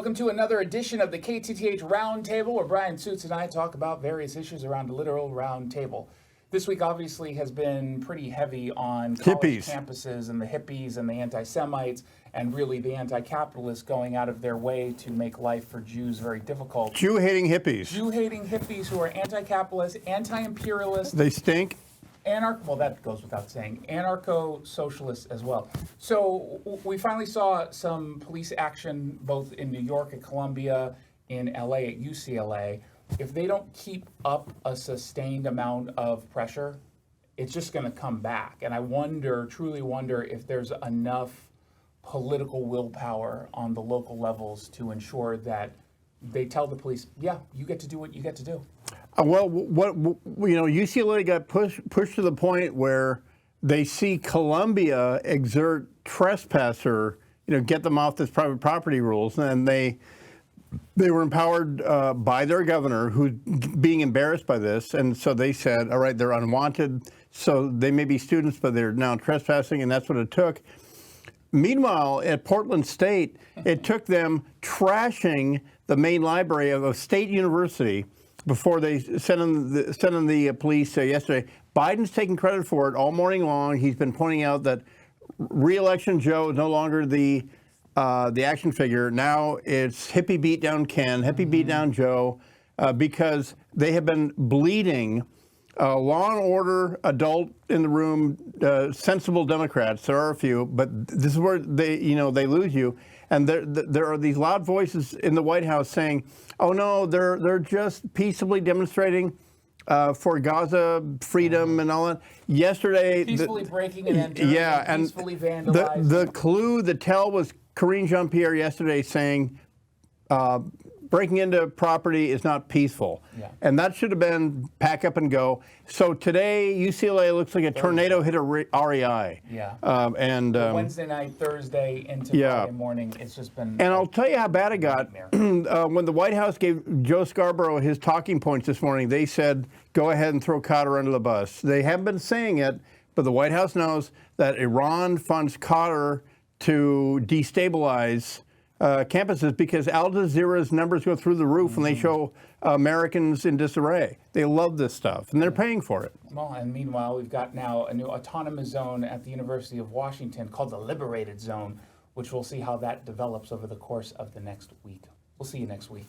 Welcome to another edition of the KTTH Roundtable, where Bryan Suits and I talk about various issues around a literal round table. This week obviously has been pretty heavy on college campuses and the hippies and the anti-Semites and really the anti-capitalists going out of their way to make life for Jews very difficult. Jew-hating hippies. Jew-hating hippies who are anti-capitalist, anti-imperialist. They stink. Well, that goes without saying. Anarcho-socialists as well. So we finally saw some police action both in New York at Columbia, in LA at UCLA. If they don't keep up a sustained amount of pressure, it's just going to come back. And I truly wonder if there's enough political willpower on the local levels to ensure that they tell the police, yeah, you get to do what you get to do. Well, UCLA got pushed to the point where they see Columbia exert trespasser, get them off this private property rules, and they were empowered by their governor, who's being embarrassed by this, and so they said, all right, they're unwanted, so they may be students, but they're now trespassing, and that's what it took. Meanwhile, at Portland State, it took them trashing the main library of a state university before they sent in the police yesterday. Biden's taking credit for it all morning long. He's been pointing out that re-election Joe is no longer the action figure. Now it's hippie beatdown Ken, hippie beatdown Joe, because they have been bleeding law and order, adult in the room, sensible Democrats. There are a few, but this is where they lose you. And there are these loud voices in the White House saying, "Oh no, they're just peaceably demonstrating for Gaza freedom and all that." Yesterday, peacefully breaking and entering, peacefully vandalizing. The clue, the tell was Karine Jean-Pierre yesterday saying, breaking into property is not peaceful. Yeah. And that should have been pack up and go. So today, UCLA looks like a tornado hit a REI. Yeah. Wednesday night, Thursday into Friday morning, it's just been... And I'll tell you how bad it got. When the White House gave Joe Scarborough his talking points this morning, they said, go ahead and throw Qatar under the bus. They haven't been saying it, but the White House knows that Iran funds Qatar to destabilize campuses because Al Jazeera's numbers go through the roof when they show Americans in disarray. They love this stuff, and they're paying for it. Well, and meanwhile, we've got now a new autonomous zone at the University of Washington called the Liberated Zone, which we'll see how that develops over the course of the next week. We'll see you next week.